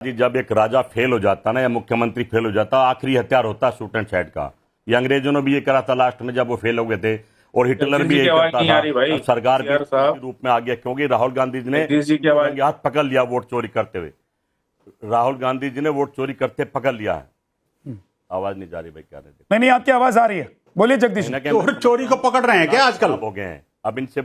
जी जब एक राजा फेल हो जाता ना या मुख्यमंत्री फेल हो जाता, आखिरी हथियार होता शूट एंड साइड का। ये अंग्रेजों ने भी ये करा था लास्ट में जब वो फेल हो गए थे, और हिटलर भी यही करता था। अब सरकार भी इसी रूप में आ गया क्योंकि राहुल गांधी जी ने हाथ पकड़ लिया वोट चोरी करते हुए। राहुल गांधी जी ने वोट चोरी करते पकड़ लिया है। आवाज नहीं जा रही भाई, क्या रहे? नहीं, आपकी आवाज आ रही है, बोलिए जगदीश। चोरी को पकड़ रहे हैं क्या आजकल? हो गए हैं अब इनसे।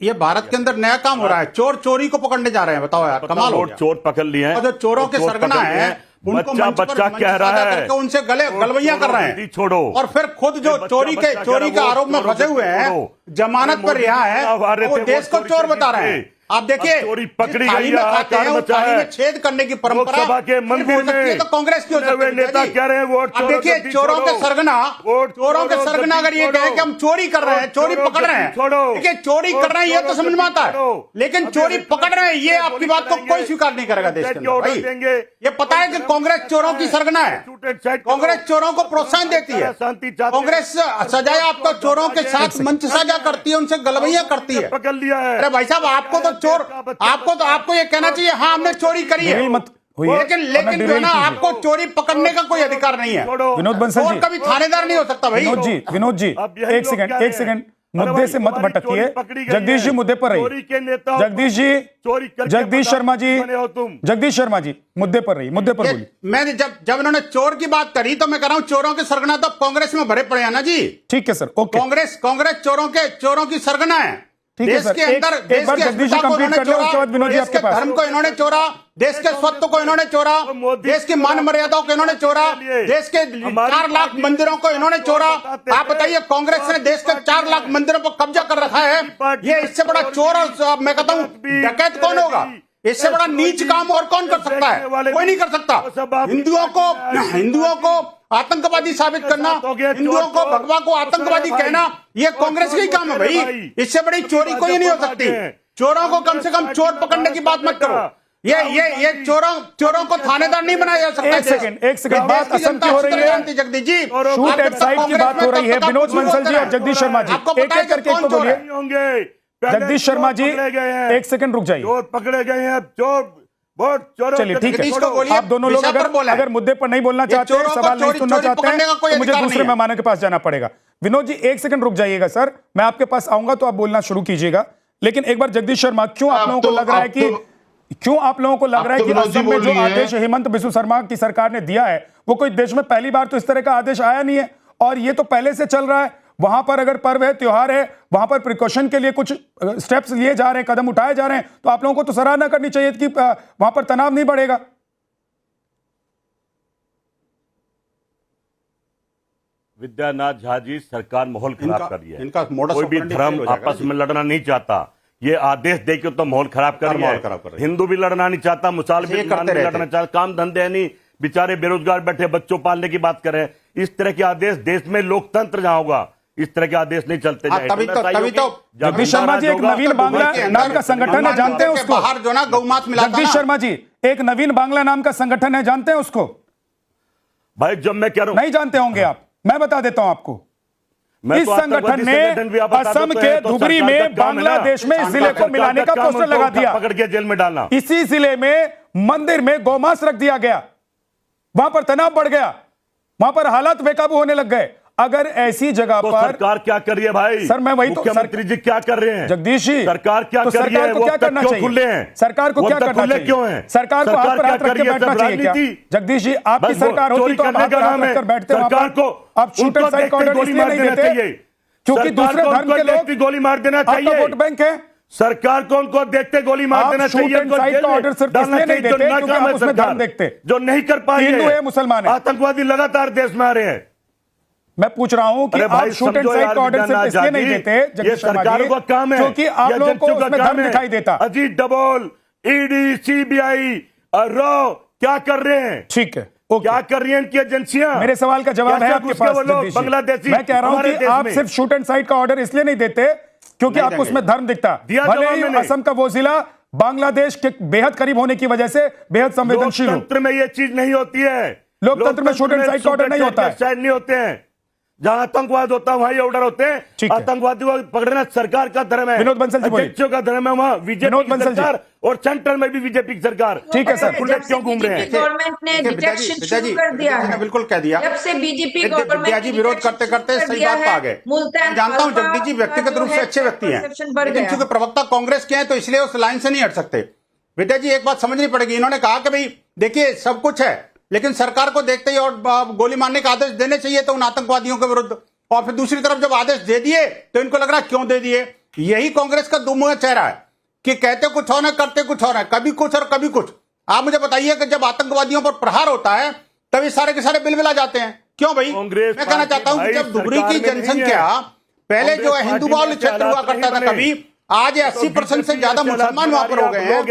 ये भारत के अंदर नया काम हो रहा है, चोर चोरी को पकड़ने जा रहे हैं। बताओ यार, कमाल हो गया। चोर पकड़ लिए हैं, और जो चोरों के सरगना है उनको बच्चा कह रहा है, उनसे गलवैया कर रहे हैं। छोड़ो, और फिर खुद जो चोरी के आरोप में फंसे हुए हैं, जमानत पर रिहा है, वो देश को चोर बता रहे हैं। आप देखिए, चोरी पकड़ी गई है, थाली में छेद करने की परंपरा के मंदिर में तो कांग्रेस की हो सकती है। नेता कह रहे हैं वोट। अब देखिए, चोरों के सरगना अगर ये कहे कि हम चोरी कर रहे हैं, चोरी पकड़ रहे हैं, देखिए चोरी कर रहे हैं ये तो समझ में आता है, लेकिन चोरी पकड़ रहे हैं ये आपकी बात को कोई स्वीकार नहीं करेगा देश के अंदर। ये पता है कि कांग्रेस चोरों की सरगना है, कांग्रेस चोरों को प्रोत्साहन देती है, कांग्रेस सजाए आपको चोरों के साथ मंच साझा करती है, उनसे गलवैया करती है। पकड़ लिया है। अरे भाई साहब, आपको तो चोर, आपको ये कहना चाहिए हाँ हमने चोरी करी है, लेकिन जो है ना, आपको चोरी पकड़ने का कोई अधिकार नहीं है। विनोद बंसल जी, कभी थानेदार नहीं हो सकता भाई। विनोद जी एक सेकंड मुद्दे से मत भटकिए। जगदीश जी मुद्दे पर रहिए। जगदीश शर्मा जी मुद्दे पर रहिए, मुद्दे पर बोलिए। मैंने जब इन्होंने चोर की बात करी तो मैं कह रहा हूं चोरों के सरगना तो कांग्रेस में भरे पड़े हैं ना जी। ठीक है सर, ओके। कांग्रेस चोरों की सरगना है। देश के अंदर एक बार जगदीश जी कंप्लीट कर लो, उसके बाद विनोद जी आपके पास। धर्म को इन्होंने चोरा, देश के स्वत्व को इन्होंने चोरा, देश की मान मर्यादाओं को इन्होंने चोरा, देश के 4 लाख मंदिरों को इन्होंने चोरा। आप बताइए, कांग्रेस ने देश के 4 लाख मंदिरों पर कब्जा कर रखा है। ये इससे बड़ा चोर और मैं कहता हूं डकैत कौन होगा? इससे बड़ा नीच काम और कौन कर सकता है? कोई नहीं कर सकता। हिंदुओं को आतंकवादी साबित करना, हिंदुओं को भगवा को आतंकवादी कहना, ये कांग्रेस का ही काम है भाई। इससे बड़ी चोरी कोई नहीं हो सकती। चोरों को कम से कम चोर पकड़ने की बात मत करो। ये चोरों को थानेदार नहीं बनाया जा सकता। एक सेकंड बात असम की हो रही है, Jagdish ji, shoot at side की बात हो रही है। विनोद बंसल जी और जगदीश शर्मा जी एक एक करके एक तो बोलिए। जगदीश शर्मा जी एक सेकंड रुक जाइए। चोर पकड़े गए हैं, चोर। चलिए ठीक है, आप दोनों लोग अगर मुद्दे पर नहीं बोलना चाहते, सवाल नहीं सुनना चाहते हैं, तो मुझे दूसरे मेहमानों के पास जाना पड़ेगा। विनोद जी एक सेकंड रुक जाइएगा सर, मैं आपके पास आऊंगा तो आप बोलना शुरू कीजिएगा। लेकिन एक बार जगदीश शर्मा, क्यों आप लोगों को लग रहा है कि असम में जो आदेश हेमंत बिस्वा शर्मा की सरकार ने दिया है, वो कोई देश में पहली बार तो इस तरह का आदेश आया नहीं है, और ये तो पहले से चल रहा है। वहां पर अगर पर्व है, त्योहार है, वहां पर प्रिकॉशन के लिए कुछ स्टेप्स लिए जा रहे हैं, कदम उठाए जा रहे हैं, तो आप लोगों को तो सराहना करनी चाहिए कि वहां पर तनाव नहीं बढ़ेगा। विद्यानाथ झा जी, सरकार माहौल खराब कर रही है। इनका कोई भी धर्म आपस में लड़ना नहीं चाहता। ये आदेश देके तो माहौल खराब कर रही है। हिंदू भी लड़ना नहीं चाहता, मुसलमान भी लड़ना चाहता, काम धंधे नहीं, बेचारे बेरोजगार बैठे बच्चों पालने की बात करें। इस तरह के आदेश देश में लोकतंत्र जहां होगा, इस तरह के आदेश नहीं चलते। तभी तो जगदीश शर्मा जी, एक नवीन बांग्ला नाम का संगठन है, जानते हैं उसको? बाहर जो ना गौमांस मिला था। जगदीश शर्मा जी, एक नवीन बांग्ला नाम का संगठन है, जानते हैं उसको? भाई जब मैं कह रहा हूं, नहीं जानते होंगे आप, मैं बता देता हूं आपको। इस संगठन ने असम के धुबरी में बांग्लादेश में इस जिले को मिलाने का पोस्टर लगा दिया, पकड़ के जेल में डालना। इसी जिले में मंदिर में गौमांस रख दिया गया, वहां पर तनाव बढ़ गया, वहां पर हालात बेकाबू होने लग गए। अगर ऐसी जगह पर सरकार क्या कर रही है भाई? सर मैं वही तो, मुख्यमंत्री जी क्या कर रहे हैं? जगदीश जी, सरकार क्या कर रही है? वो क्या करना चाहिए? खुले हैं, सरकार को क्या करना चाहिए? क्यों है? सरकार को हाथ पर हाथ रख के बैठना चाहिए क्या? जगदीश जी, आपकी सरकार होती तो आप हाथ पर हाथ रखकर बैठते, सरकार को आप शूट एंड साइड ऑर्डर इसलिए नहीं देते क्योंकि दूसरे धर्म के लोग गोली मार देना चाहिए। वोट बैंक है, सरकार को उनको देखते गोली मार देना चाहिए। ऑर्डर सिर्फ इसलिए नहीं देते क्योंकि आप उसमें धर्म देखते, जो नहीं कर पाए, हिंदू है, मुसलमान है। आतंकवादी लगातार देश में आ रहे हैं। मैं पूछ रहा हूं कि आप शूट एंड साइड का ऑर्डर सिर्फ इसलिए नहीं देते, ये सरकार का काम है, क्योंकि आप लोगों को उसमें धर्म दिखाई देता। अजीत डबल, ईडी, सीबीआई और रॉ क्या कर रहे हैं? ठीक है, क्या कर रही हैं इनकी एजेंसियां? मेरे सवाल का जवाब है आपके पास। बांग्लादेशी, मैं कह रहा हूं कि आप सिर्फ शूट एंड साइड का ऑर्डर इसलिए नहीं देते क्योंकि आपको उसमें धर्म दिखता। भले ही असम का वो जिला बांग्लादेश के बेहद करीब होने की वजह से बेहद संवेदनशील हो। लोकतंत्र में ये चीज नहीं होती है। लोकतंत्र में शूट एंड साइड का ऑर्डर नहीं होता है, नहीं होते हैं। जहां आतंकवाद होता है वहीं ऑर्डर होते हैं। आतंकवादी को पकड़ना सरकार का धर्म है, विनोद बंसल जी बोलिए। का धर्म है। वहां विनोद बंसल और सेंट्रल में भी बीजेपी की सरकार। ठीक है सर, खुले क्यों घूम रहे हैं? गवर्नमेंट ने डिटेक्शन शुरू कर दिया है, बिल्कुल कह दिया। जब से बीजेपी विद्या जी विरोध करते करते सही बात पे आ गए। जानता हूं जगदीश जी व्यक्तिगत रूप से अच्छे व्यक्ति हैं, लेकिन चूंकि प्रवक्ता कांग्रेस के हैं तो इसलिए उस लाइन से नहीं हट सकते। विद्या जी एक बात समझनी पड़ेगी, इन्होंने कहा कि भाई देखिए सब कुछ है, लेकिन सरकार को देखते ही और गोली मारने का आदेश देने चाहिए तो उन आतंकवादियों के विरुद्ध, और फिर दूसरी तरफ जब आदेश दे दिए तो इनको लग रहा क्यों दे दिए। यही कांग्रेस का दुमुहा चेहरा है कि कहते कुछ और है, करते कुछ और है, कभी कुछ और कभी कुछ। आप मुझे बताइए कि जब आतंकवादियों पर प्रहार होता है तभी सारे के सारे बिलबिला जाते हैं, क्यों भाई? मैं कहना चाहता हूं कि जब धुबरी की जनसंख्या पहले जो है हिंदू बाहुल्य क्षेत्र हुआ करता था कभी, आज 80% से ज्यादा मुसलमान वहां पर हो गए हैं।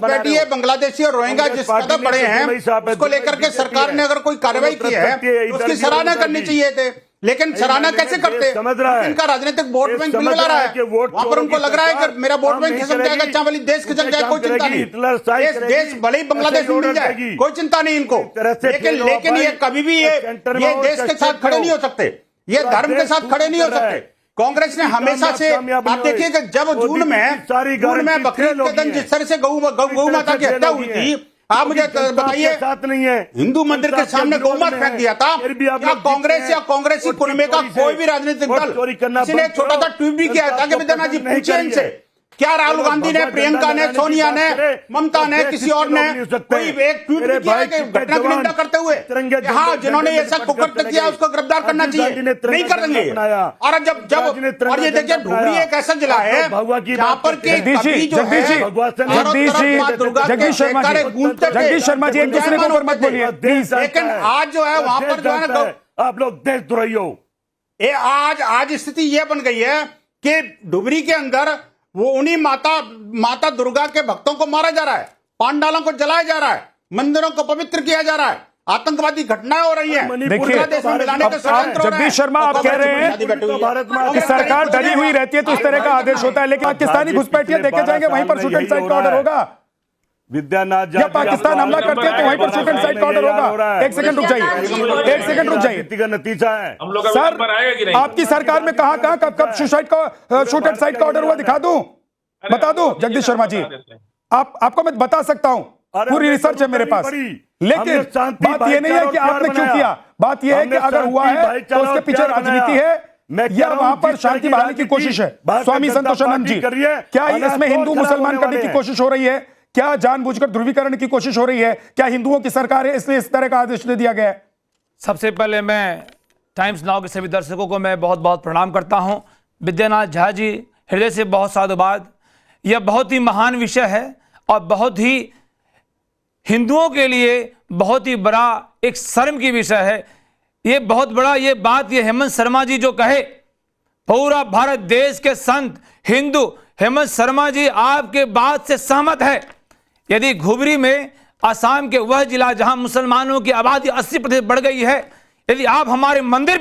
बैठिए बांग्लादेशी और रोहिंग्या जिस कदम बढ़े हैं उसको लेकर के सरकार ने अगर कोई कार्रवाई की है तो उसकी सराहना करनी चाहिए थे, लेकिन सराहना कैसे करते? इनका राजनीतिक वोट बैंक बिलबिला रहा है, वहां पर उनको लग रहा है कि मेरा वोट बैंक खिसक जाएगा, चावली देश खिसक जाएगा, कोई चिंता नहीं। देश भले ही बांग्लादेश में मिल जाए कोई चिंता नहीं इनको, लेकिन ये कभी भी ये देश के साथ खड़े नहीं हो सकते, ये धर्म के साथ खड़े नहीं हो सकते। कांग्रेस ने हमेशा से, आप देखिए कि जब जून में बकरीद के दिन जिस तरह से गौ माता की हत्या हुई थी, आप मुझे बताइए, साथ नहीं है हिंदू मंदिर के सामने गौमत फेंक दिया था, क्या कांग्रेस या कांग्रेसी कुनबे का कोई भी राजनीतिक दल किसी ने छोटा सा ट्वीट भी किया था कि विद्या जी पूछिए इनसे, क्या राहुल गांधी ने, प्रियंका ने, सोनिया ने, ममता ने, किसी और ने कोई एक ट्वीट भी किया कि घटना की निंदा करते हुए हाँ जिन्होंने ऐसा कुकृत्य किया उसको गिरफ्तार करना चाहिए? नहीं करेंगे। और जब और ये देखिए धुबरी एक ऐसा जिला है जहाँ पर जगदीश शर्मा जी एक दूसरे के ऊपर मत बोलिए, लेकिन आज जो है वहां पर जो है ना आप लोग देशद्रोही हो। आज स्थिति ये बन गई है कि धुबरी के अंदर वो उन्हीं माता दुर्गा के भक्तों को मारा जा रहा है, पांडालों को जलाया जा रहा है, मंदिरों को पवित्र किया जा रहा है, आतंकवादी घटनाएं हो रही हैं। देखिए जगदीश शर्मा आप कह रहे हैं कि सरकार डरी हुई रहती है तो इस तरह का आदेश होता है, लेकिन पाकिस्तानी घुसपैठियां देखे जाएंगे वहीं पर शूट एंड साइड का ऑर्डर होगा। विद्यानाथ या पाकिस्तान हमला करते हैं तो वहीं पर शूट एंड साइड का ऑर्डर होगा। एक सेकंड रुक जाइए, का नतीजा है सर, आपकी सरकार में कहां कब शूट एंड साइड का ऑर्डर हुआ दिखा दूं, बता दूं जगदीश शर्मा जी? आपको मैं बता सकता हूं, पूरी रिसर्च है मेरे पास, लेकिन बात यह नहीं है कि आपने क्यों किया, बात यह है कि अगर हुआ है तो उसके पीछे राजनीति है या वहां पर शांति बहाली की कोशिश है। स्वामी संतोषानंद जी, क्या इसमें हिंदू मुसलमान करने की कोशिश हो रही है? क्या जानबूझकर ध्रुवीकरण की कोशिश हो रही है? क्या हिंदुओं की सरकार है इसलिए इस तरह का आदेश दे दिया गया है? सबसे पहले मैं टाइम्स नाउ के सभी दर्शकों को मैं बहुत बहुत प्रणाम करता हूं। विद्यानाथ झा जी, हृदय से बहुत साधुवाद। यह बहुत ही महान विषय है और बहुत ही हिंदुओं के लिए बहुत ही बड़ा एक शर्म की विषय है। ये बहुत बड़ा ये बात ये हेमंत शर्मा जी जो कहे, पूरा भारत देश के संत हिंदू हेमंत शर्मा जी आपके बात से सहमत है। यदि धुबरी में असम के वह जिला जहां मुसलमानों की आबादी 80% बढ़ गई है, यदि आप हमारे मंदिर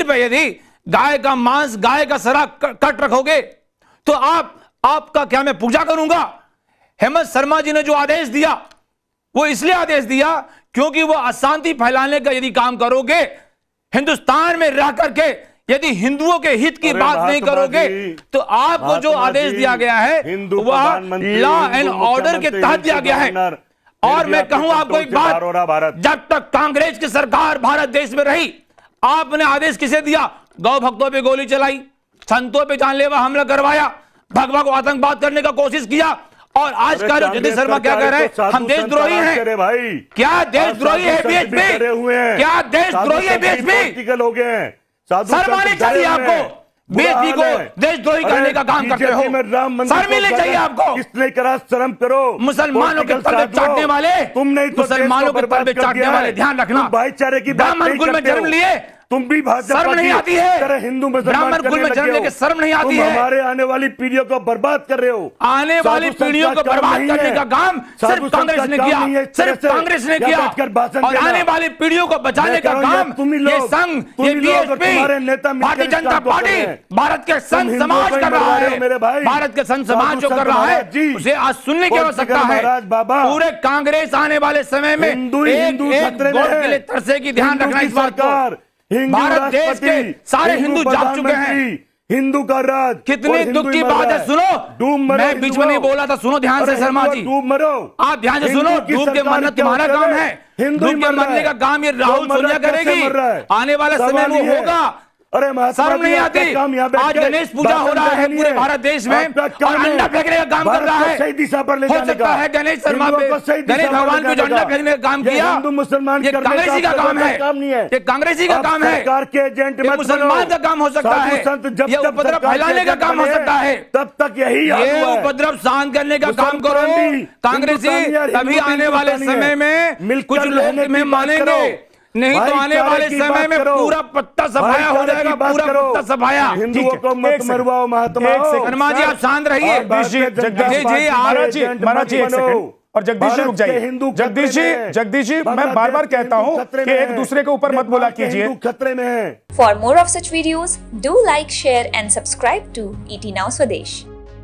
पे यदि गाय का मांस, गाय का सरा कट रखोगे तो आपका क्या मैं पूजा करूंगा? हेमंत शर्मा जी ने जो आदेश दिया वो इसलिए आदेश दिया क्योंकि वो अशांति फैलाने का यदि काम करोगे, हिंदुस्तान में रह करके यदि हिंदुओं के हित की बात नहीं करोगे तो आपको जो आदेश दिया गया है वह लॉ एंड ऑर्डर के तहत दिया गया है। और मैं कहूं आपको एक बात, जब तक कांग्रेस की सरकार भारत देश में रही, आपने आदेश किसे दिया? गौ भक्तों पे गोली चलाई, संतों पे जानलेवा हमला करवाया, भगवा को आतंकवाद करने का कोशिश किया। और आज का जगदीश शर्मा क्या कह रहे हैं? हम देशद्रोही हैं। क्या देशद्रोही है बीएचपी? क्या देशद्रोही है बीएचपी? शर्म आनी चाहिए आपको, बीएचपी को देशद्रोही करने का काम करते हो, शर्म मिलनी चाहिए आपको। किसने करा? शर्म करो। मुसलमानों के तलबे चाटने वाले, तुम नहीं, मुसलमानों के तलबे चाटने वाले, ध्यान रखना। भाईचारे की ब्राह्मण कुल में जन्म लिए, तुम भी शर्म नहीं आती है? हिंदू ब्राह्मण कुल में जन्म लेके शर्म नहीं आती है? हमारे आने वाली पीढ़ियों को बर्बाद कर रहे हो। आने वाली पीढ़ियों को बर्बाद करने का काम सिर्फ कांग्रेस ने किया, सिर्फ कांग्रेस ने किया। और आने वाली पीढ़ियों को बचाने का काम ये संघ, ये बीएचपी, भारतीय जनता पार्टी, भारत के संत समाज कर रहा है। भारत के संत समाज जो कर रहा है उसे आज सुनने की आवश्यकता है। पूरे कांग्रेस आने वाले समय में एक वोट के लिए तरसेगी, ध्यान रखना इस बात को। भारत देश के सारे हिंदू जाग चुके हैं, हिंदू का राज। कितनी और हिंदू दुख की ही मर बात रहा है, सुनो। डूब मरो मैं बीच में नहीं बोला था, सुनो ध्यान से शर्मा जी, डूब मरो। आप ध्यान से हिंदू सुनो। की डूब के सरकार मरना क्या तुम्हारा करे? काम है, हिंदू ही डूब के मर रहा मरने है। का काम ये राहुल मर रहा सोनिया है, कैसे करेगी। मर रहा है? आने वाले समय सवाल में ये वो है। होगा। अरे महात्मा शर्म जी, नहीं आपका आती। काम यहाँ बैठ आज के गणेश पूजा हो भाषण रहा है देनी पूरे भारत देश में, आपका और काम है अंडा फेंकने का काम कर भारत रहा को है। सही दिशा पर ले हो जाने सकता का। है गणेश शर्मा हिंदुओं पे को सही दिशा गणेश पर भगवान ले पे जो जाने अंडा का। फेंकने का काम ये किया, हिंदू मुसलमान ये करने कांग्रेसी का आपका काम है, काम नहीं है। ये कांग्रेसी का आप काम है, सरकार के एजेंट ये मत मुसलमान बनो। का काम हो सकता साधु है, संत जब ये तक उपद्रव सरकार के फैलाने का एजेंट काम हो बने, सकता है, तब तक यही हाल ये हुआ है। उपद्रव शांत करने का काम मुसलमान करो भी, कांग्रेसी। हिंदुस्तानी और तभी हिंदू आने वाले हिंदुस्तानी समय है। में मिलकर कुछ लोग रहने की तुम्हें बात मानेंगे, करो। नहीं तो आने भाईचारे वाले की समय बात में करो। पूरा पत्ता सफाया हो भाईचारे जाएगा, की बात पूरा करो। पत्ता सफाया। हिंदुओं को एक मत सेकंड। मरवाओ महात्मा। एक सेकंड। शर्मा जी आप शांत रहिए। जगदीश जी, महाराज जी एक सेकंड। और जगदीश जी रुक जाइए। जगदीश जी मैं बार बार कहता हूं कि एक दूसरे के ऊपर मत बोला कीजिए। खतरे में है। For more of such videos, do like, share and subscribe to ET Now Swadesh.